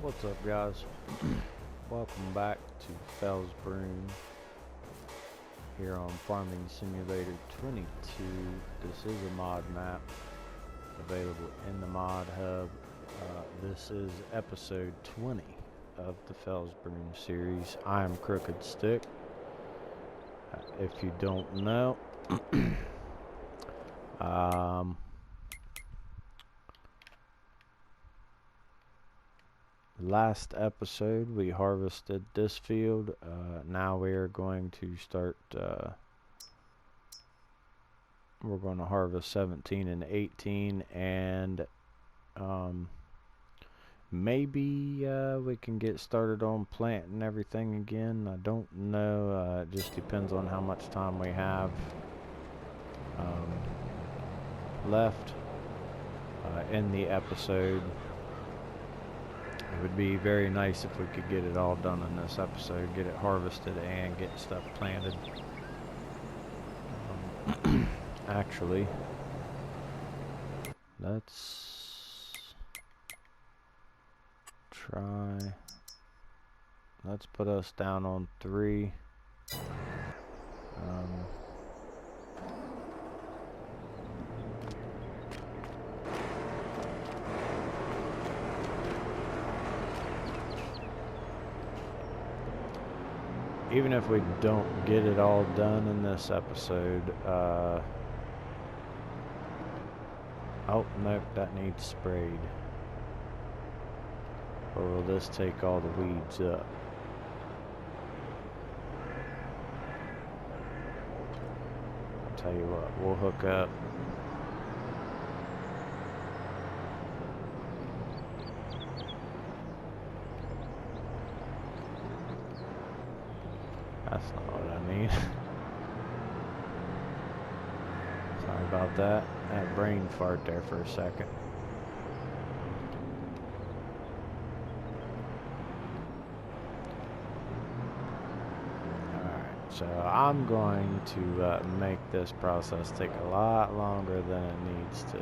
What's up, guys? Welcome back to Felsbrunn here on Farming Simulator 22. This is a mod map available in the mod hub. This is episode 20 of the Felsbrunn series. I am Crookdstick. If you don't know, last episode we harvested this field. Now we are going to start, we're going to harvest 17 and 18, and maybe we can get started on planting everything again. I don't know. It just depends on how much time we have left in the episode. It would be very nice if we could get it all done in this episode, get it harvested and get stuff planted. Actually, let's put us down on 3. Even if we don't get it all done in this episode, oh nope, that needs sprayed. Or will this take all the weeds up? I'll tell you what, we'll hook up. That's not what I mean. Sorry about that. That brain fart there for a second. Alright, so I'm going to make this process take a lot longer than it needs to.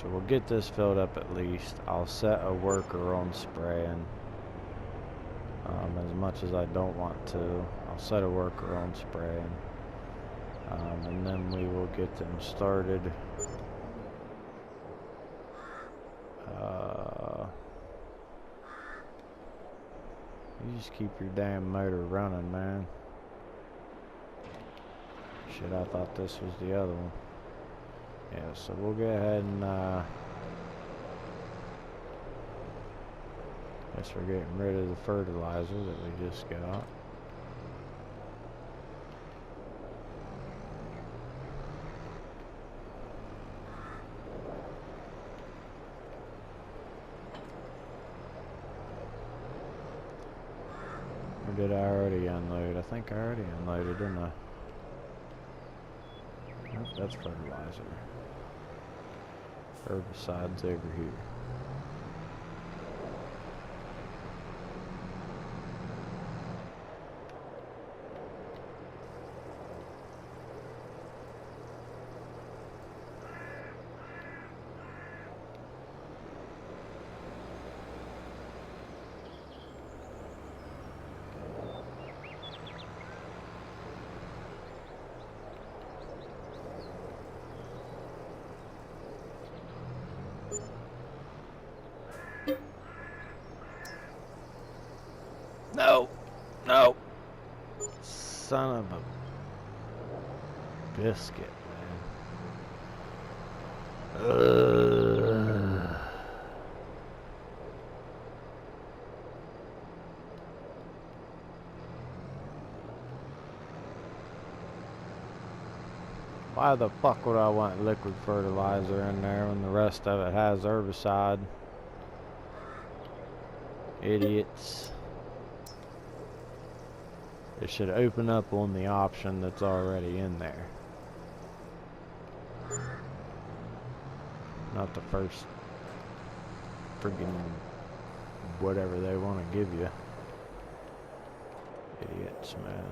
So we'll get this filled up at least. I'll set a worker on spraying. As much as I don't want to, I'll set a worker on spraying. And then we will get them started. You just keep your damn motor running, man. Shit, I thought this was the other one. Yeah, so we'll go ahead and guess we're getting rid of the fertilizer that we just got. Or did I already unload? I think I already unloaded, didn't I? Nope, that's fertilizer. Herbicides over here. No! No! Son of a biscuit, man. Why the fuck would I want liquid fertilizer in there when the rest of it has herbicide? Idiots. It should open up on the option that's already in there. Not the first friggin' whatever they want to give you. Idiots, man.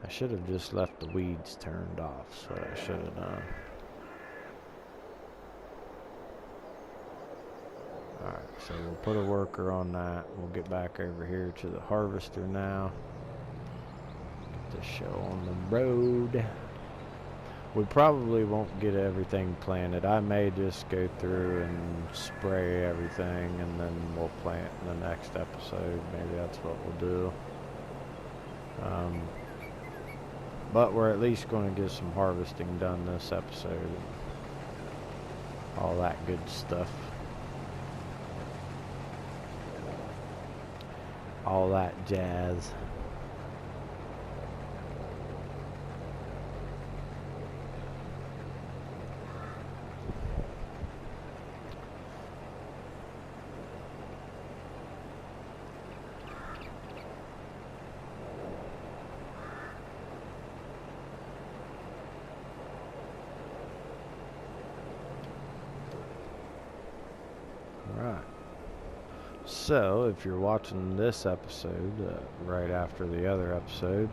I should have just left the weeds turned off. That's what I should have done. Alright, so we'll put a worker on that. We'll get back over here to the harvester now. Get the show on the road. We probably won't get everything planted. I may just go through and spray everything and then we'll plant in the next episode. Maybe that's what we'll do. But we're at least going to get some harvesting done this episode. All that good stuff. All that jazz. Right. So, if you're watching this episode right after the other episode,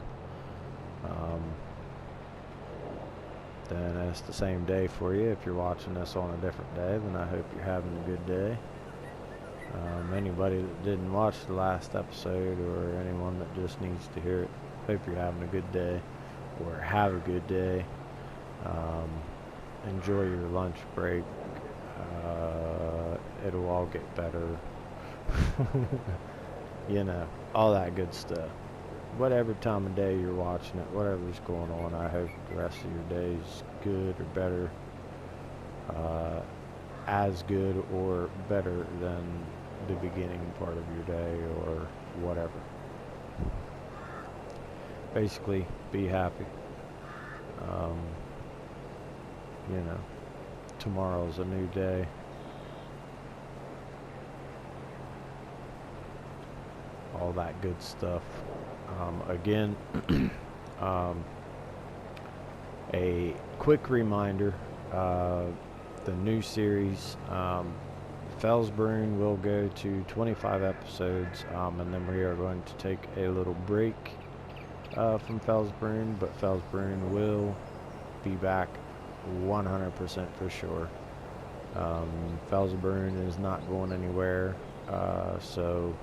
then it's the same day for you. If you're watching this on a different day, then I hope you're having a good day. Anybody that didn't watch the last episode, or anyone that just needs to hear it, hope you're having a good day, or have a good day. Enjoy your lunch break. It'll all get better. You know, all that good stuff. Whatever time of day you're watching it, whatever's going on, I hope the rest of your day's good or better, as good or better than the beginning part of your day or whatever. Basically, be happy. You know, tomorrow's a new day. All that good stuff. Again, a quick reminder, the new series, Felsbrunn will go to 25 episodes, and then we are going to take a little break from Felsbrunn, but Felsbrunn will be back 100% for sure. Felsbrunn is not going anywhere, so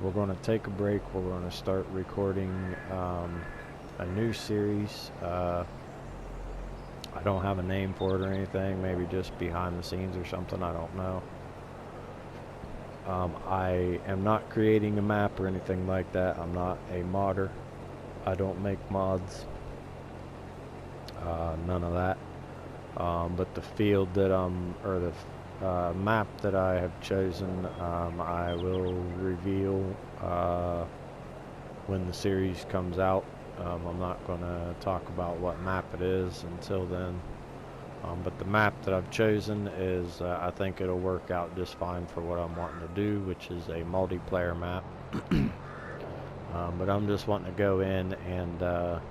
we're going to take a break. We're going to start recording a new series. I don't have a name for it or anything, maybe just behind the scenes or something, I don't know. I am not creating a map or anything like that. I'm not a modder. I don't make mods. None of that. But the field that or the map that I have chosen, I will reveal when the series comes out. I'm not going to talk about what map it is until then. But the map that I've chosen is, I think it'll work out just fine for what I'm wanting to do, which is a multiplayer map. But I'm just wanting to go in and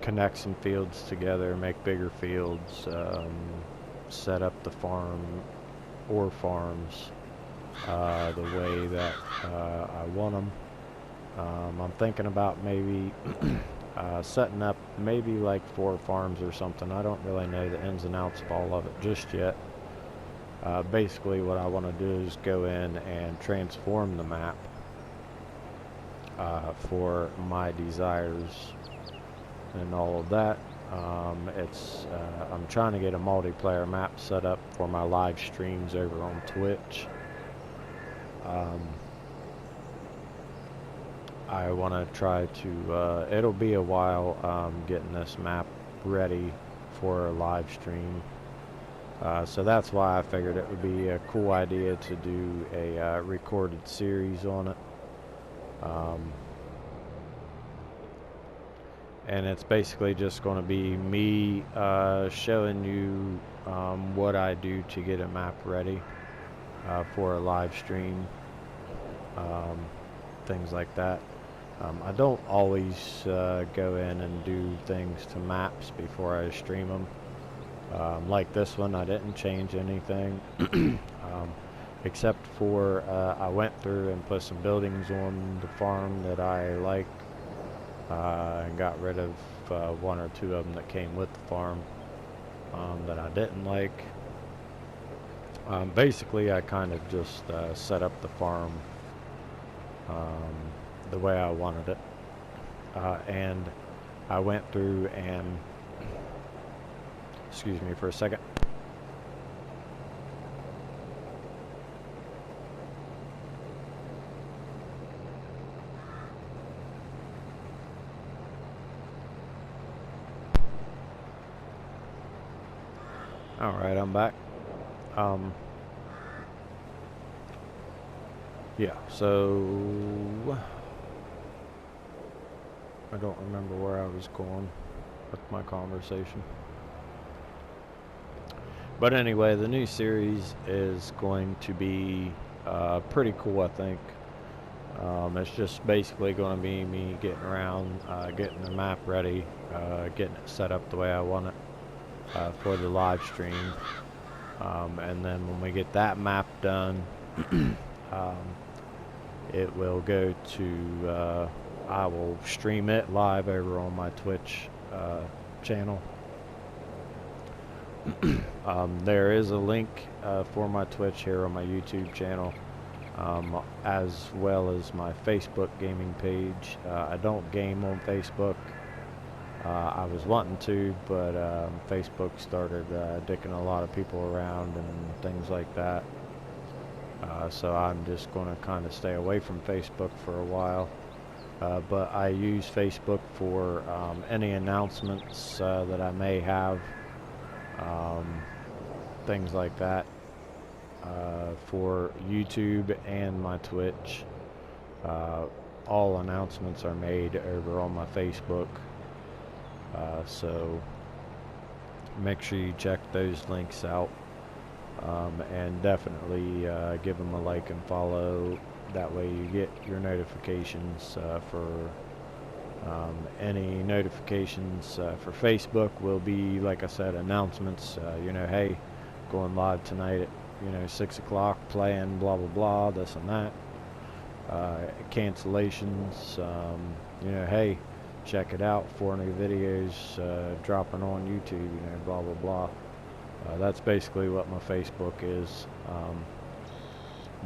connect some fields together, make bigger fields, set up the farm or farms the way that I want them. I'm thinking about maybe setting up maybe like 4 farms or something. I don't really know the ins and outs of all of it just yet. Basically what I want to do is go in and transform the map for my desires and all of that. I'm trying to get a multiplayer map set up for my live streams over on Twitch. I want to try to, it'll be a while getting this map ready for a live stream. So that's why I figured it would be a cool idea to do a recorded series on it. And it's basically just going to be me showing you what I do to get a map ready for a live stream, things like that. I don't always go in and do things to maps before I stream them. Like this one, I didn't change anything except for I went through and put some buildings on the farm that I like and got rid of one or two of them that came with the farm that I didn't like. Basically, I kind of just set up the farm the way I wanted it, and I went through and, excuse me for a second. Alright, I'm back. Yeah, so I don't remember where I was going with my conversation. But anyway, the new series is going to be pretty cool, I think. It's just basically going to be me getting around, getting the map ready, getting it set up the way I want it for the live stream. And then when we get that map done, it will go to, I will stream it live over on my Twitch channel. There is a link for my Twitch here on my YouTube channel, as well as my Facebook gaming page. I don't game on Facebook. I was wanting to, but Facebook started dicking a lot of people around and things like that. So I'm just going to kind of stay away from Facebook for a while. But I use Facebook for any announcements that I may have, things like that. For YouTube and my Twitch, all announcements are made over on my Facebook. So make sure you check those links out, and definitely give them a like and follow. That way you get your notifications for any notifications for Facebook will be, like I said, announcements. You know, hey, going live tonight at 6 o'clock, playing blah blah blah, this and that. Cancellations, hey, check it out, 4 new videos dropping on YouTube, blah blah blah. That's basically what my Facebook is.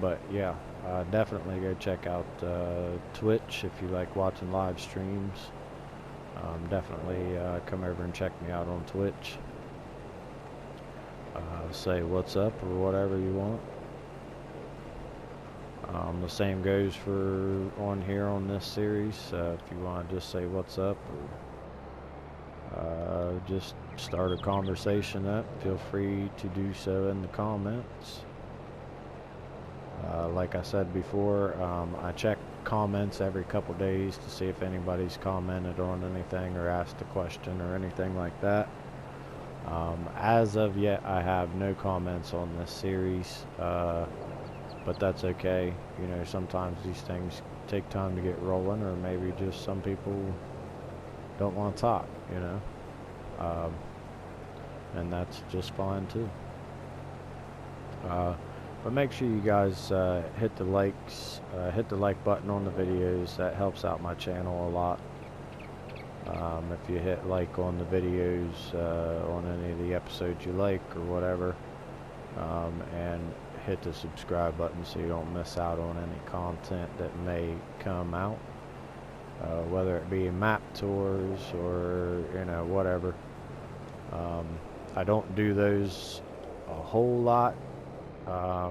But yeah, definitely go check out Twitch if you like watching live streams. Definitely come over and check me out on Twitch. Say what's up or whatever you want. The same goes for on here on this series. If you want to just say what's up or just start a conversation up, feel free to do so in the comments. Like I said before, I check comments every couple days to see if anybody's commented on anything or asked a question or anything like that. As of yet, I have no comments on this series, but that's okay. Sometimes these things take time to get rolling, or maybe just some people don't want to talk, and that's just fine too. But make sure you guys hit the like button on the videos. That helps out my channel a lot. If you hit like on the videos on any of the episodes you like or whatever, and hit the subscribe button so you don't miss out on any content that may come out, whether it be map tours or whatever. I don't do those a whole lot. I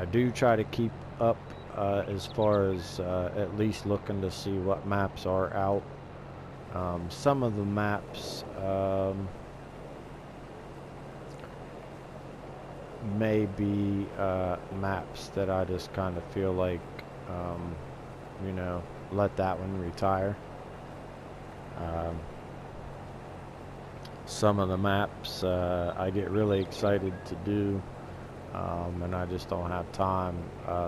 do try to keep up as far as at least looking to see what maps are out. Some of the maps may be maps that I just kind of feel like let that one retire. Some of the maps I get really excited to do, and I just don't have time.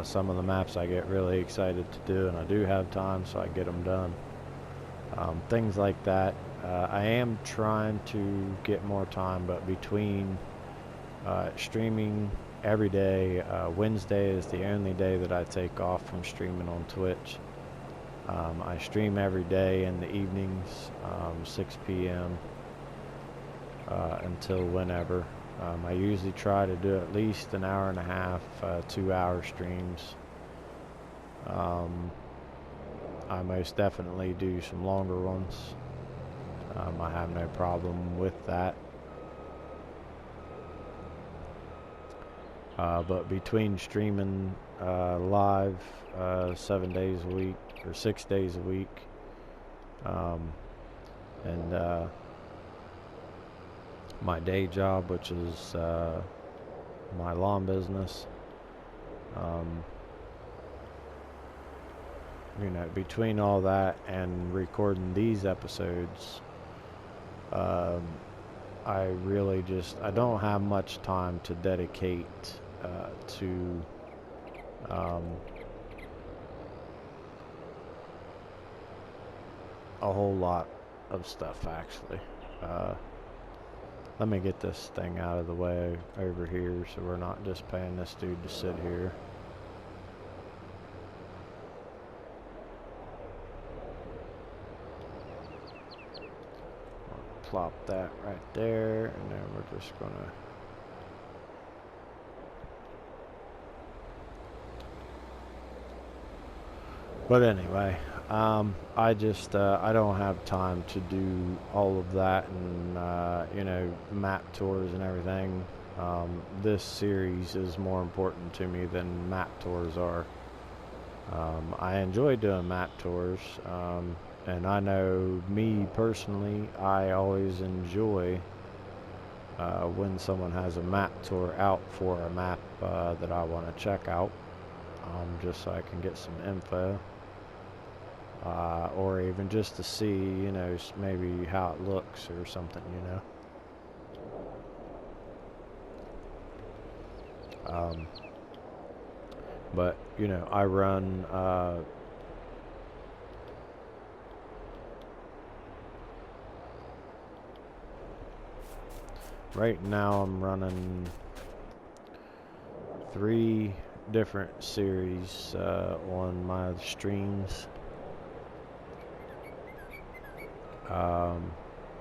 Some of the maps I get really excited to do, and I do have time, so I get them done. Things like that. I am trying to get more time, but between streaming every day, Wednesday is the only day that I take off from streaming on Twitch. I stream every day in the evenings, 6 p.m. Until whenever. I usually try to do at least an hour and a half, 2-hour streams. I most definitely do some longer ones. I have no problem with that. But between streaming live 7 days a week or 6 days a week, and my day job, which is my lawn business, you know, between all that and recording these episodes, I really I don't have much time to dedicate to a whole lot of stuff, actually. Let me get this thing out of the way over here so we're not just paying this dude to sit here. Plop that right there, and then we're just gonna anyway, I don't have time to do all of that and you know, map tours and everything. This series is more important to me than map tours are. I enjoy doing map tours, and I know me personally, I always enjoy when someone has a map tour out for a map that I want to check out, just so I can get some info, or even just to see, you know, maybe how it looks or something, you know. But, you know, I run right now I'm running 3 different series on my streams.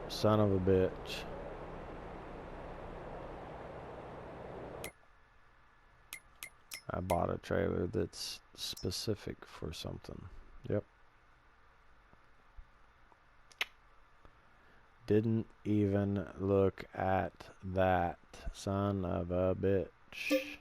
Son of a bitch. I bought a trailer that's specific for something. Yep. Didn't even look at that, son of a bitch.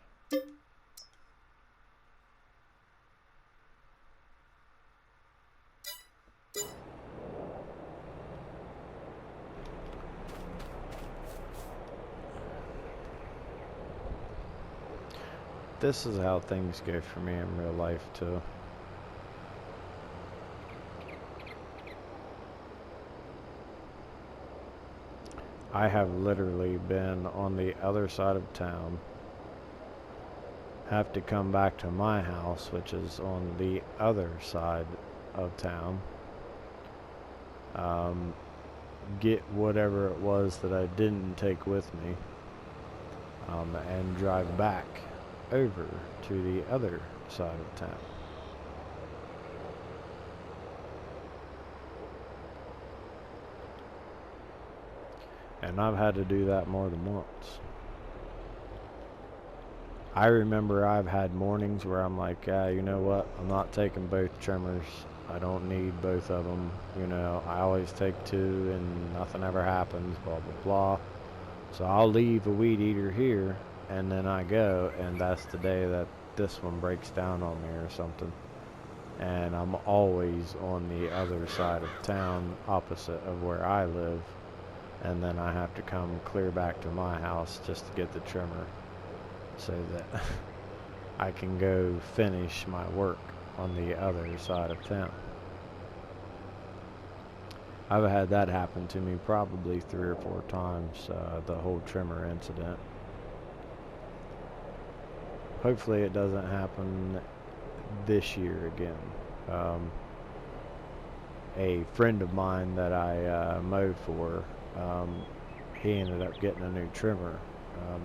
This is how things go for me in real life too. I have literally been on the other side of town, have to come back to my house, which is on the other side of town, get whatever it was that I didn't take with me, and drive back over to the other side of town. And I've had to do that more than once. I remember I've had mornings where I'm like, you know what, I'm not taking both trimmers. I don't need both of them. You know, I always take 2 and nothing ever happens, blah, blah, blah. So I'll leave a weed eater here, and then I go, and that's the day that this one breaks down on me or something. And I'm always on the other side of town, opposite of where I live. And then I have to come clear back to my house just to get the trimmer so that I can go finish my work on the other side of town. I've had that happen to me probably 3 or 4 times, the whole trimmer incident. Hopefully it doesn't happen this year again. A friend of mine that I mowed for, he ended up getting a new trimmer,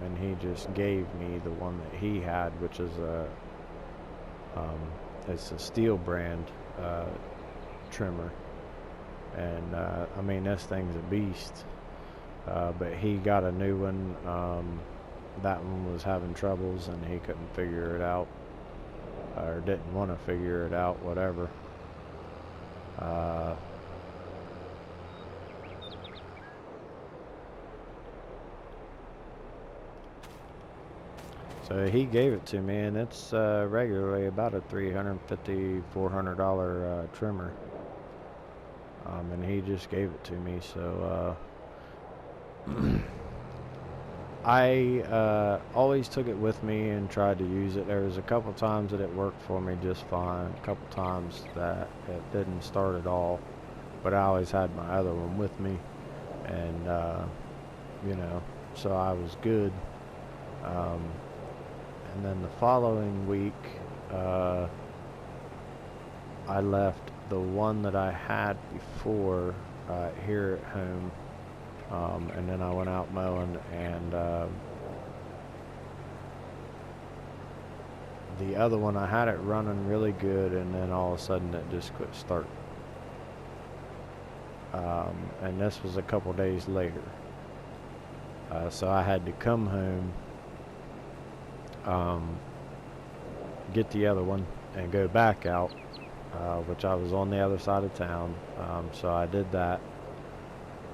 and he just gave me the one that he had, which is it's a steel brand trimmer. And I mean, this thing's a beast. But he got a new one. That one was having troubles and he couldn't figure it out, or didn't want to figure it out, whatever. So he gave it to me, and it's regularly about a $350, $400 trimmer. And he just gave it to me, so I always took it with me and tried to use it. There was a couple times that it worked for me just fine, a couple times that it didn't start at all, but I always had my other one with me, and you know, so I was good. And then the following week, I left the one that I had before here at home, and then I went out mowing, and the other one, I had it running really good, and then all of a sudden it just quit starting. And this was a couple days later. So I had to come home, get the other one, and go back out, which I was on the other side of town. So I did that.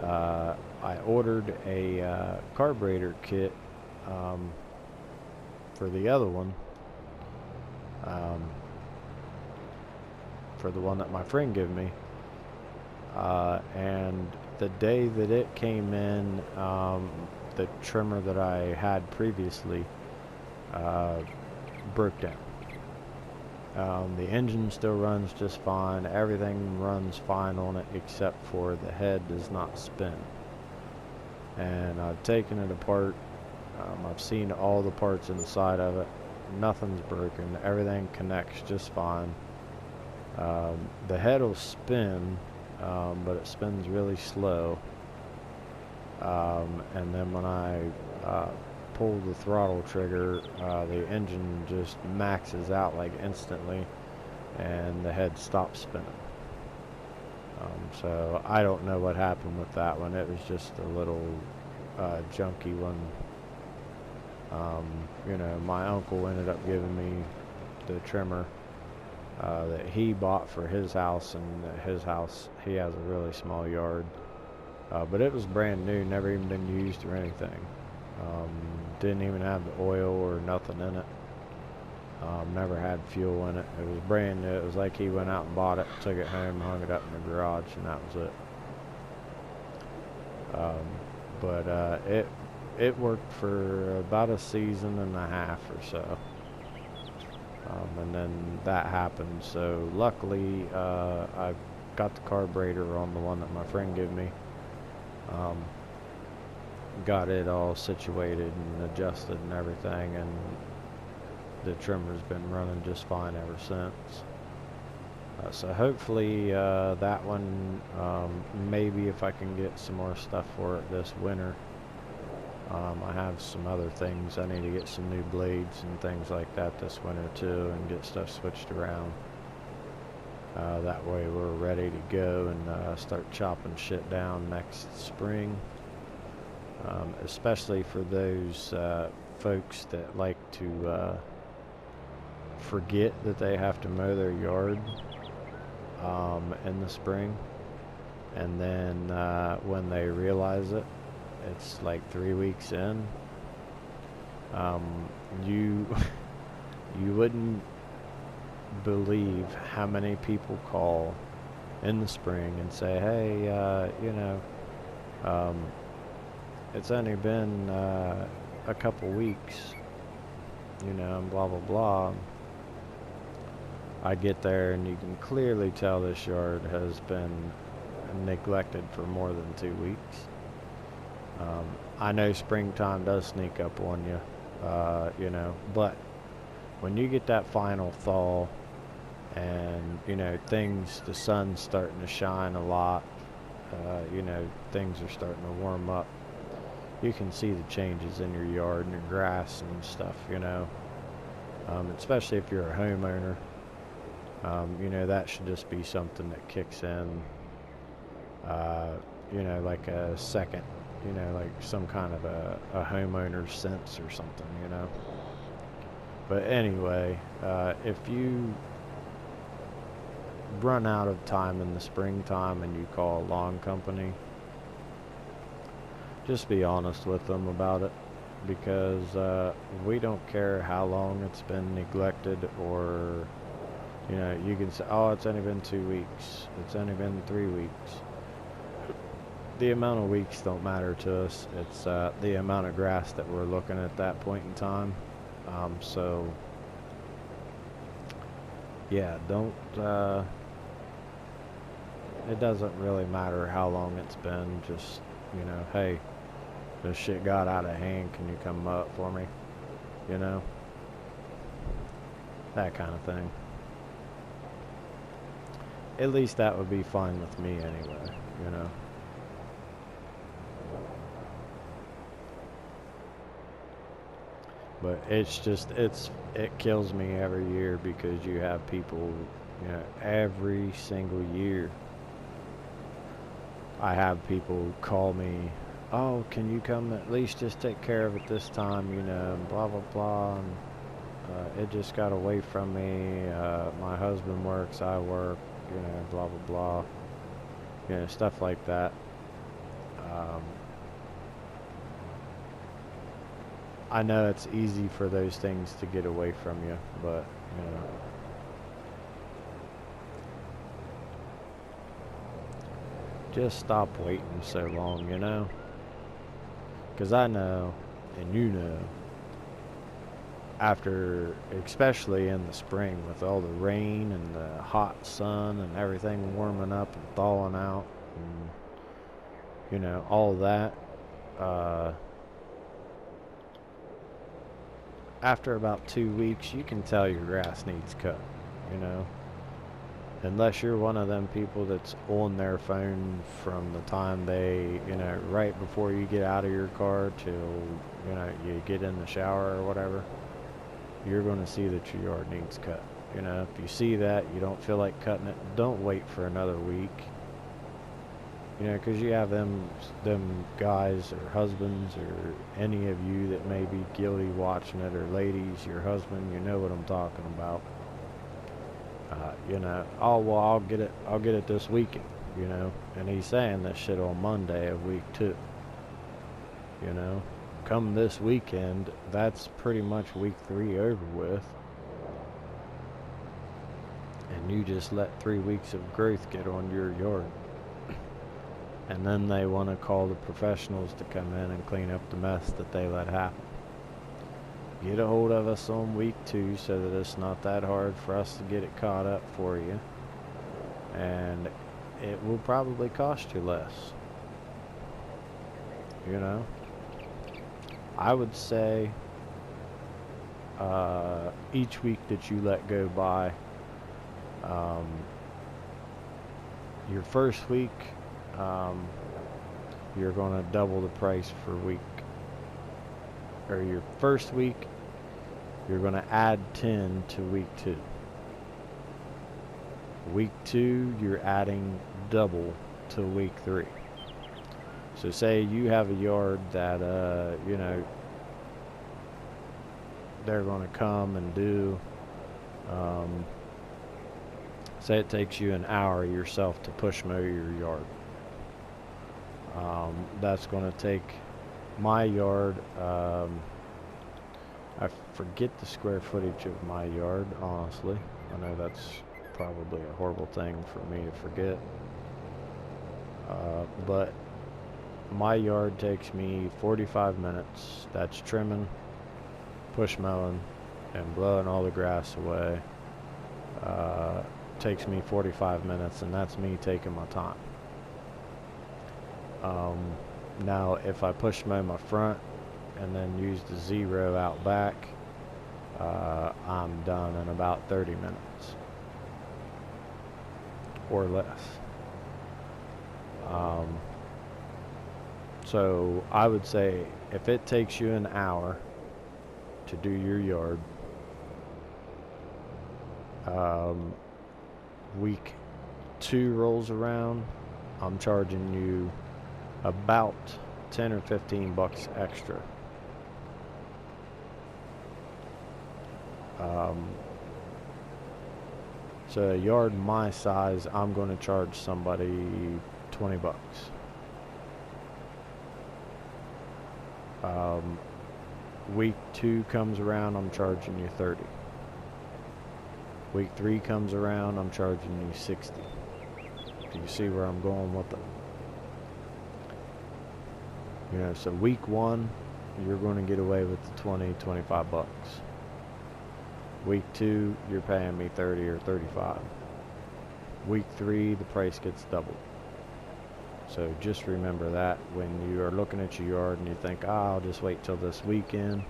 I ordered a carburetor kit for the other one, for the one that my friend gave me. And the day that it came in, the trimmer that I had previously broke down. The engine still runs just fine. Everything runs fine on it except for the head does not spin. And I've taken it apart. I've seen all the parts inside of it. Nothing's broken. Everything connects just fine. The head will spin, but it spins really slow. And then when I pull the throttle trigger, the engine just maxes out like instantly, and the head stops spinning. So I don't know what happened with that one. It was just a little junky one. You know, my uncle ended up giving me the trimmer that he bought for his house, and his house, he has a really small yard. But it was brand new, never even been used or anything. Didn't even have the oil or nothing in it. Never had fuel in it. It was brand new. It was like he went out and bought it, took it home, hung it up in the garage, and that was it. It worked for about a season and a half or so. And then that happened. So luckily, I got the carburetor on the one that my friend gave me. Got it all situated and adjusted and everything, and the trimmer's been running just fine ever since. So hopefully that one, maybe if I can get some more stuff for it this winter. I have some other things. I need to get some new blades and things like that this winter too, and get stuff switched around. That way we're ready to go and start chopping shit down next spring. Especially for those folks that like to forget that they have to mow their yard in the spring, and then when they realize it, it's like 3 weeks in. You wouldn't believe how many people call in the spring and say, hey, you know, it's only been a couple weeks, you know, and blah blah blah. I get there and you can clearly tell this yard has been neglected for more than 2 weeks. I know springtime does sneak up on you, you know, but when you get that final thaw and, you know, the sun's starting to shine a lot, you know, things are starting to warm up, you can see the changes in your yard and your grass and stuff, you know, especially if you're a homeowner. You know, that should just be something that kicks in, you know, like a second, you know, like some kind of a homeowner's sense or something, you know. But anyway, if you run out of time in the springtime and you call a lawn company, just be honest with them about it, because we don't care how long it's been neglected, or, you know, you can say, oh, it's only been 2 weeks, it's only been 3 weeks. The amount of weeks don't matter to us. It's the amount of grass that we're looking at that point in time. So yeah, don't it doesn't really matter how long it's been. Just, you know, hey, this shit got out of hand, can you come up for me, you know, that kind of thing. At least that would be fine with me anyway, you know. But it's just, it kills me every year, because you have people, you know, every single year I have people call me, oh, can you come at least just take care of it this time, you know, blah, blah, blah, and it just got away from me, my husband works, I work, you know, blah, blah, blah, you know, stuff like that. I know it's easy for those things to get away from you, but, you know, just stop waiting so long, you know? Because I know, and you know, after, especially in the spring, with all the rain and the hot sun and everything warming up and thawing out, and, you know, all that, after about 2 weeks, you can tell your grass needs cut, you know? Unless you're one of them people that's on their phone from the time they, you know, right before you get out of your car till, you know, you get in the shower or whatever, you're going to see that your yard needs cut. You know, if you see that, you don't feel like cutting it, don't wait for another week. You know, because you have them guys or husbands or any of you that may be guilty watching it, or ladies, your husband, you know what I'm talking about. You know, oh, well, I'll get it this weekend, you know, and he's saying this shit on Monday of week 2. You know, come this weekend, that's pretty much week 3 over with, and you just let 3 weeks of growth get on your yard. And then they want to call the professionals to come in and clean up the mess that they let happen. Get a hold of us on week 2 so that it's not that hard for us to get it caught up for you. And it will probably cost you less. You know? I would say each week that you let go by, your first week, you're going to double the price for week, or your first week, you're going to add 10 to week 2. Week 2, you're adding double to week 3. So say you have a yard that, you know, they're going to come and do, say it takes you an hour yourself to push mow your yard. That's going to take my yard, I forget the square footage of my yard, honestly. I know that's probably a horrible thing for me to forget. But my yard takes me 45 minutes. That's trimming, push mowing, and blowing all the grass away. Takes me 45 minutes, and that's me taking my time. Now, if I push mow my front and then use the 0 out back, I'm done in about 30 minutes or less. So I would say if it takes you an hour to do your yard, week 2 rolls around, I'm charging you about 10 or 15 bucks extra. So a yard my size, I'm going to charge somebody 20 bucks. Week 2 comes around, I'm charging you 30. Week 3 comes around, I'm charging you 60. Do you see where I'm going with it? You know, so week 1, you're going to get away with the 20, 25 bucks. Week 2, you're paying me 30 or 35. Week 3, the price gets doubled. So just remember that when you are looking at your yard and you think, I'll just wait till this weekend.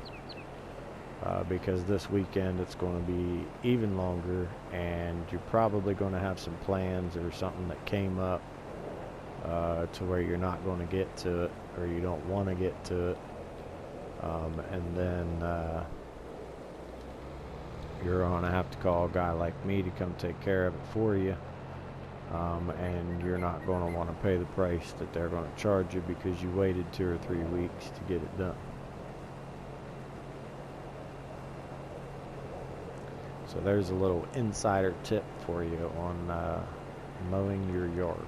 Because this weekend it's going to be even longer, and you're probably going to have some plans or something that came up to where you're not going to get to it, or you don't want to get to it, and then you're going to have to call a guy like me to come take care of it for you, and you're not going to want to pay the price that they're going to charge you because you waited 2 or 3 weeks to get it done. So there's a little insider tip for you on mowing your yard.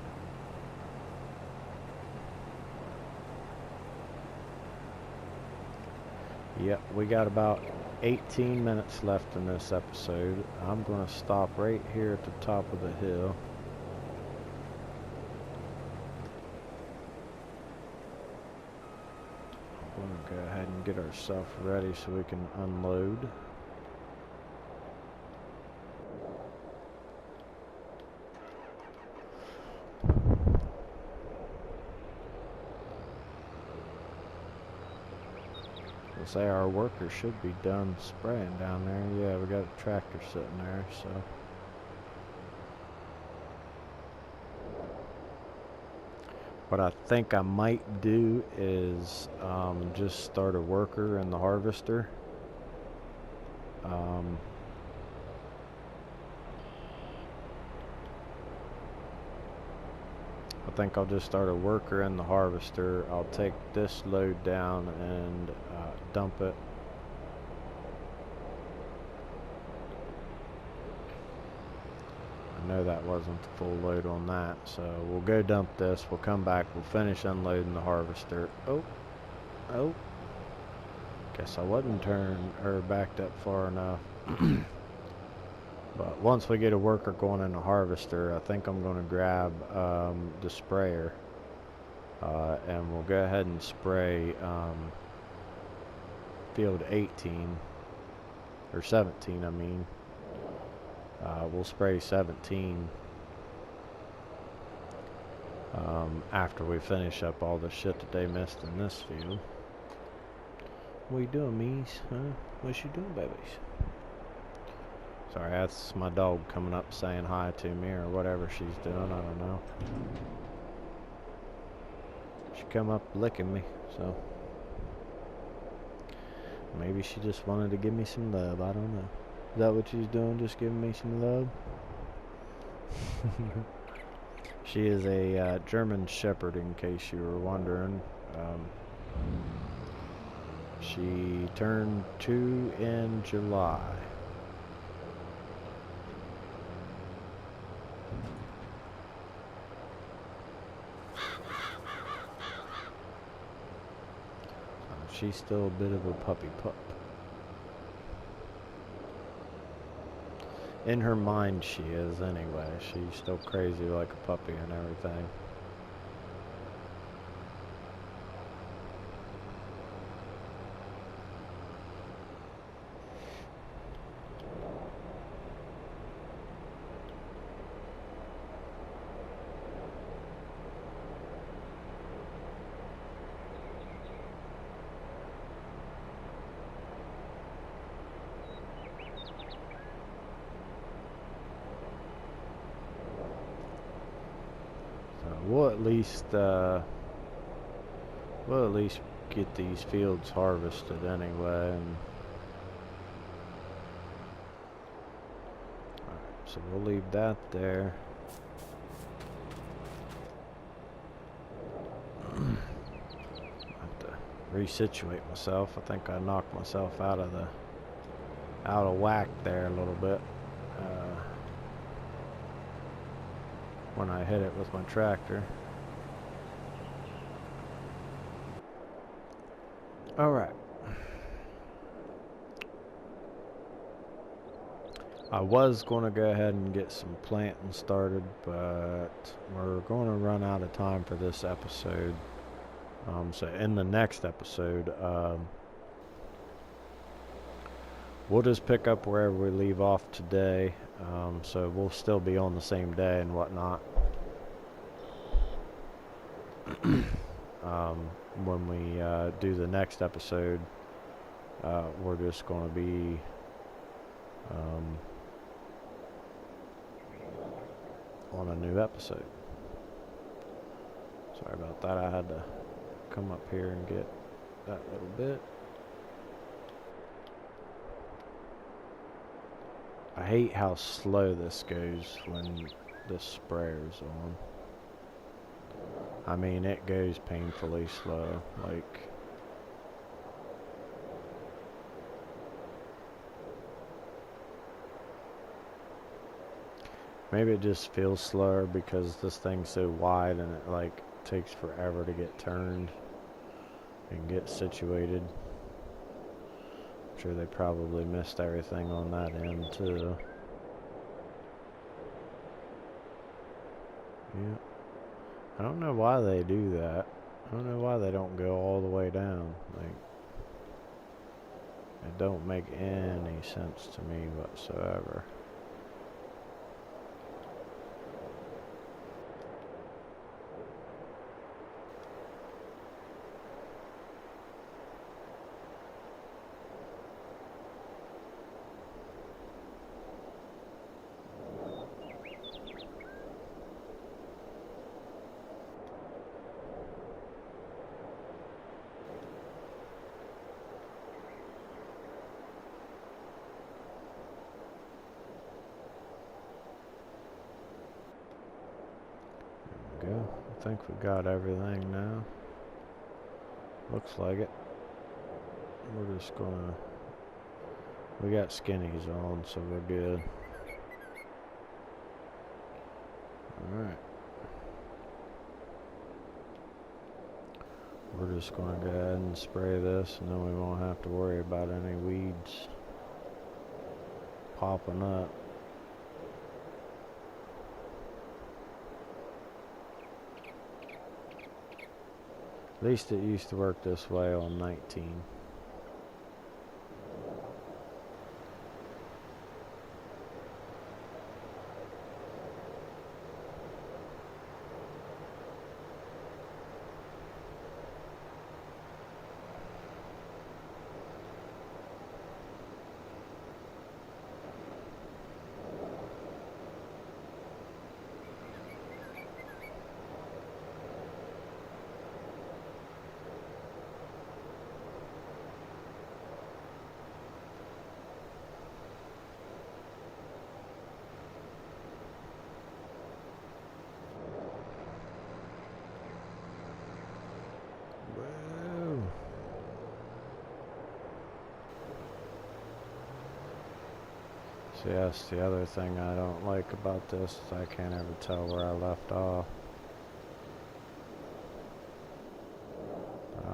Yep, we got about 18 minutes left in this episode. I'm going to stop right here at the top of the hill. I'm going to go ahead and get ourselves ready so we can unload. Say our worker should be done spraying down there. Yeah, we got a tractor sitting there, so what I think I might do is just start a worker in the harvester. I think I'll just start a worker in the harvester. I'll take this load down and dump it. I know that wasn't the full load on that, so we'll go dump this. We'll come back. We'll finish unloading the harvester. Oh. Guess I wasn't turned or backed up far enough. But once we get a worker going in the harvester, I think I'm going to grab the sprayer, and we'll go ahead and spray field 18, or 17 I mean. We'll spray 17 after we finish up all the shit that they missed in this field. What you doing, Mies? Huh? What you doing, babies? Sorry, that's my dog coming up saying hi to me or whatever she's doing, I don't know. She come up licking me, so maybe she just wanted to give me some love, I don't know. Is that what she's doing, just giving me some love? She is a German Shepherd, in case you were wondering. She turned 2 in July. She's still a bit of a puppy pup. In her mind she is anyway. She's still crazy like a puppy and everything. We'll at least get these fields harvested anyway. And alright, So we'll leave that there. I have to resituate myself. I think I knocked myself out of whack there a little bit when I hit it with my tractor. Alright. I was going to go ahead and get some planting started, but we're going to run out of time for this episode. So in the next episode, we'll just pick up wherever we leave off today. So we'll still be on the same day and whatnot. When we do the next episode, we're just going to be on a new episode. Sorry about that. I had to come up here and get that little bit. I hate how slow this goes when this sprayer's on. I mean, it goes painfully slow. Like, maybe it just feels slower because this thing's so wide and it like takes forever to get turned and get situated. I'm sure they probably missed everything on that end too. Yeah. I don't know why they do that. I don't know why they don't go all the way down. Like, it don't make any sense to me whatsoever. Go. I think we got everything now. Looks like it. We're just gonna... We got skinnies on, so we're good. Alright. We're just gonna go ahead and spray this, and then we won't have to worry about any weeds popping up. At least it used to work this way on 19. See, that's the other thing I don't like about this, is I can't ever tell where I left off.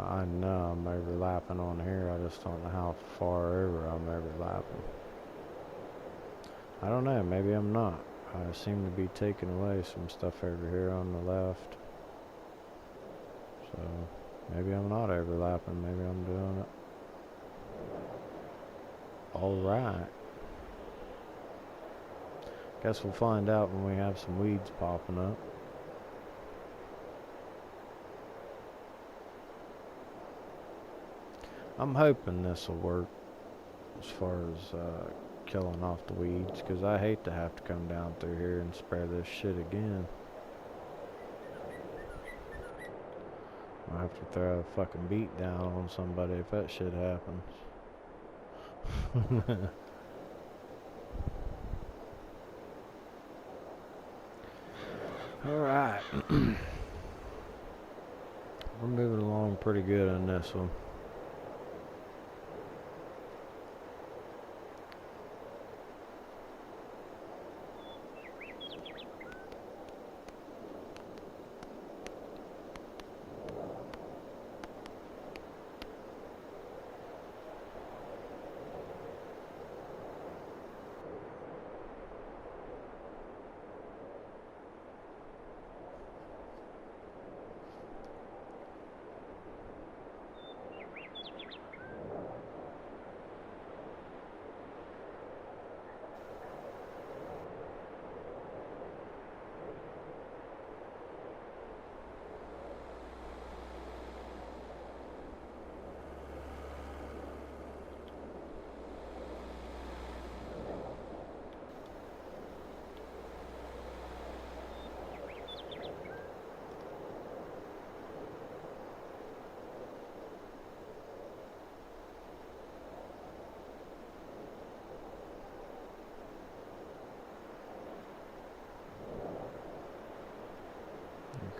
I know I'm overlapping on here, I just don't know how far over I'm overlapping. I don't know, maybe I'm not. I seem to be taking away some stuff over here on the left. So, maybe I'm not overlapping, maybe I'm doing it alright. Guess we'll find out when we have some weeds popping up. I'm hoping this will work as far as killing off the weeds, because I hate to have to come down through here and spray this shit again. I'll have to throw a fucking beat down on somebody if that shit happens. Alright. We're moving along pretty good on this one.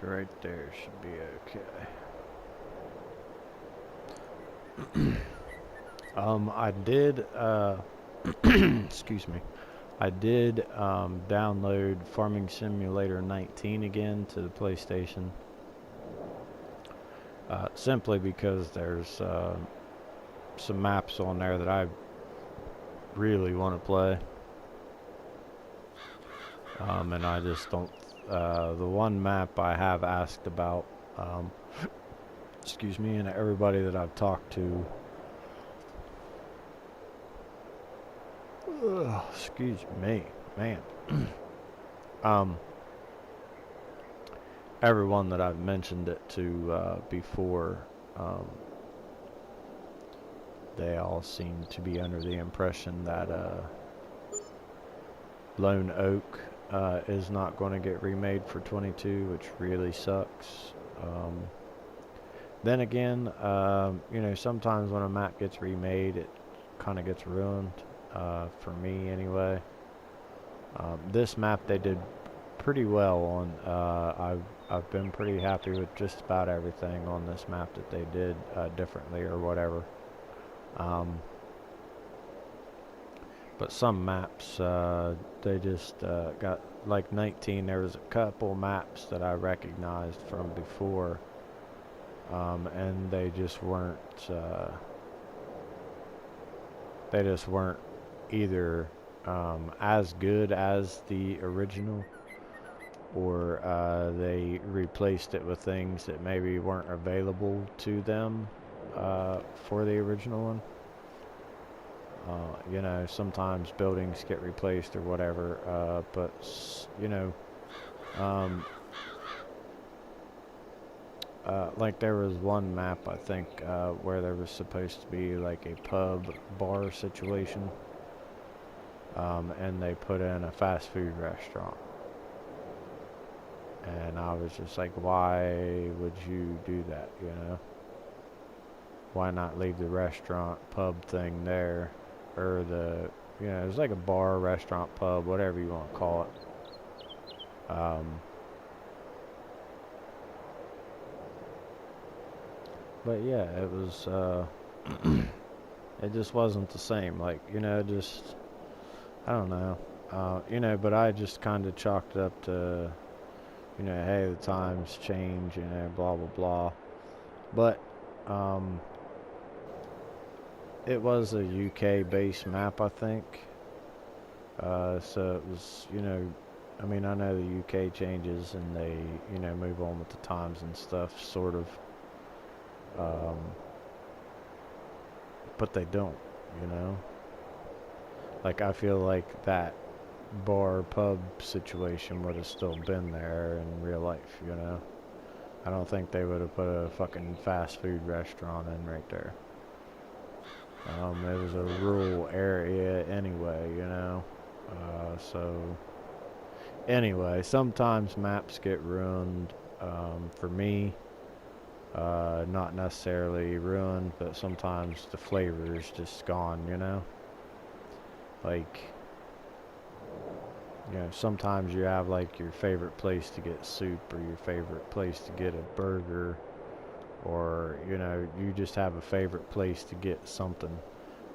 Right there should be okay. I did, excuse me. I did download Farming Simulator 19 again to the PlayStation. Simply because there's some maps on there that I really want to play. And I just don't. The one map I have asked about, excuse me, and everybody that I've talked to, excuse me, man. Everyone that I've mentioned it to before, they all seem to be under the impression that Lone Oak is not going to get remade for 22, which really sucks. Then again, you know, sometimes when a map gets remade, it kind of gets ruined, for me anyway. This map they did pretty well on. I've been pretty happy with just about everything on this map that they did differently or whatever. But some maps, they just got, like 19, there was a couple maps that I recognized from before, and they just weren't either as good as the original, or they replaced it with things that maybe weren't available to them for the original one. You know, sometimes buildings get replaced or whatever, but, you know, like there was one map, I think, where there was supposed to be like a pub bar situation, and they put in a fast food restaurant. And I was just like, why would you do that, you know? Why not leave the restaurant pub thing there? Or the, you know, it's like a bar, restaurant, pub, whatever you want to call it. But yeah, it was, it just wasn't the same. Like, you know, just, I don't know. You know, but I just kind of chalked it up to, you know, hey, the times change, you know, blah, blah, blah. But, it was a UK-based map, I think. So it was, you know, I mean, I know the UK changes and they, you know, move on with the times and stuff, sort of. But they don't, you know. Like, I feel like that bar pub situation would have still been there in real life, you know. I don't think they would have put a fucking fast food restaurant in right there. It was a rural area anyway, you know. So anyway, sometimes maps get ruined. For me, not necessarily ruined, but sometimes the flavor is just gone, you know. Like, You know, sometimes you have like your favorite place to get soup, or your favorite place to get a burger, or you know, you just have a favorite place to get something,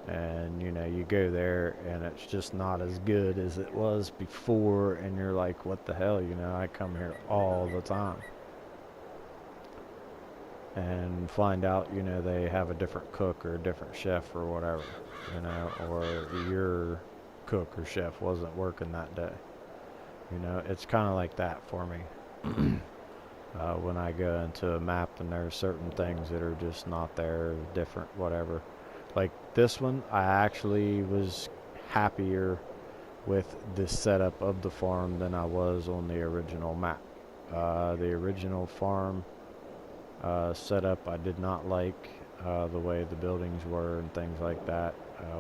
and you know, you go there and it's just not as good as it was before, and you're like, what the hell, you know, I come here all the time. And find out, you know, they have a different cook or a different chef or whatever, you know, or your cook or chef wasn't working that day. You know, it's kind of like that for me. When I go into a map and there's certain things that are just not there, different, whatever. Like this one, I actually was happier with this setup of the farm than I was on the original map. The original farm setup, I did not like the way the buildings were and things like that.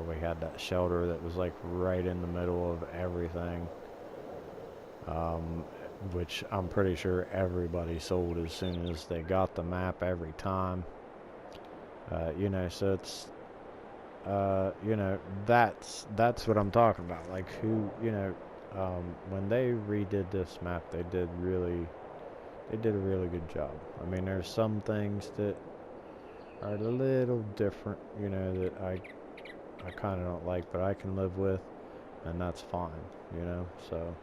We had that shelter that was like right in the middle of everything, which I'm pretty sure everybody sold as soon as they got the map every time. You know, so it's you know, that's what I'm talking about. Like who, you know, when they redid this map, they did a really good job. I mean, there's some things that are a little different, you know, that I kind of don't like, but I can live with, and that's fine, you know. So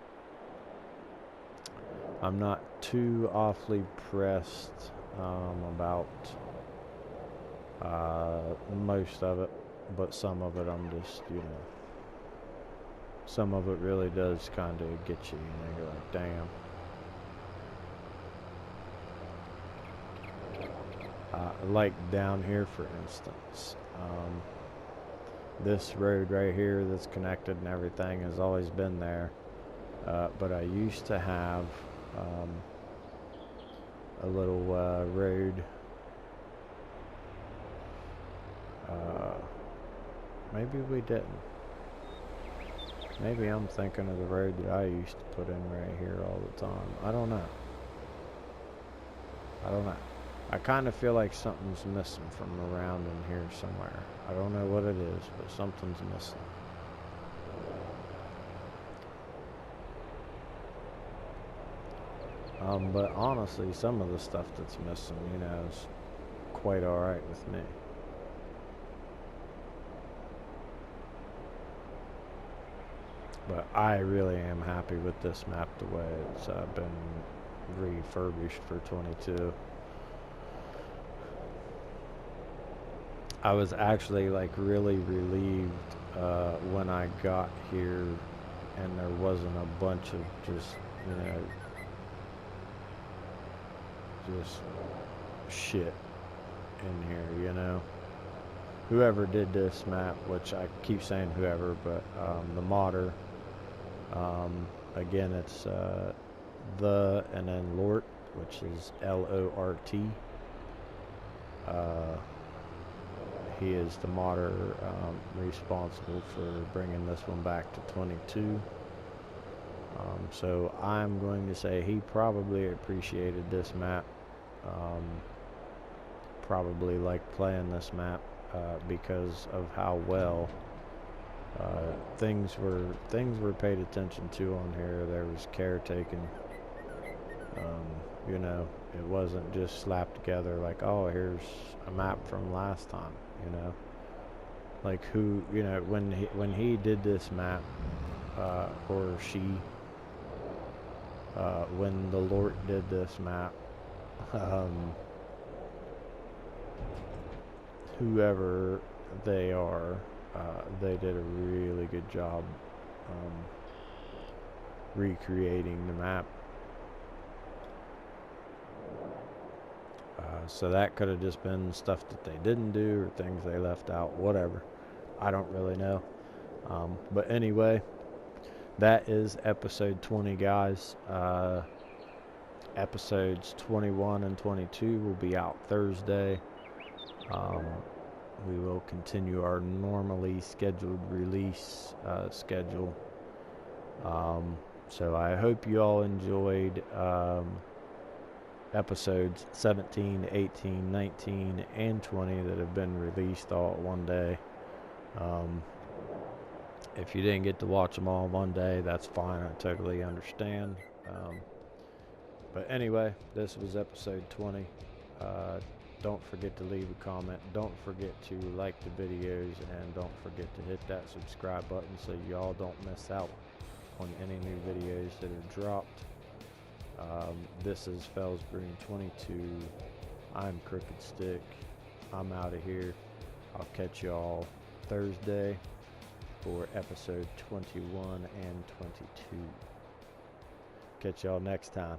I'm not too awfully pressed about most of it, but some of it I'm just, you know, some of it really does kind of get you, you know, you're like, damn. Like down here, for instance, this road right here that's connected and everything has always been there, but I used to have a little road, maybe we didn't, maybe I'm thinking of the road that I used to put in right here all the time. I don't know. I kind of feel like something's missing from around in here somewhere. I don't know what it is, but something's missing. But honestly, some of the stuff that's missing, you know, is quite alright with me. But I really am happy with this map the way it's been refurbished for 22. I was actually like really relieved when I got here and there wasn't a bunch of just, you know, just shit in here, you know. Whoever did this map, which I keep saying whoever, but the modder, again, it's the and then Lort, which is Lort. He is the modder responsible for bringing this one back to 22. So I'm going to say he probably appreciated this map, probably liked playing this map because of how well things were paid attention to on here. There was care taken. You know, it wasn't just slapped together like, oh, here's a map from last time, you know. Like who, you know, when he did this map, or she, when the Lord did this map, whoever they are, they did a really good job recreating the map. So that could have just been stuff that they didn't do or things they left out, whatever. I don't really know. But anyway, that is episode 20, guys. Episodes 21 and 22 will be out Thursday. We will continue our normally scheduled release schedule. So I hope you all enjoyed episodes 17, 18, 19, and 20 that have been released all at one day. If you didn't get to watch them all one day, that's fine. I totally understand. But anyway, this was episode 20. Don't forget to leave a comment. Don't forget to like the videos, and don't forget to hit that subscribe button so y'all don't miss out on any new videos that are dropped. This is Felsbrunn22. I'm Crookdstick. I'm out of here. I'll catch y'all Thursday for episode 21 and 22. Catch y'all next time.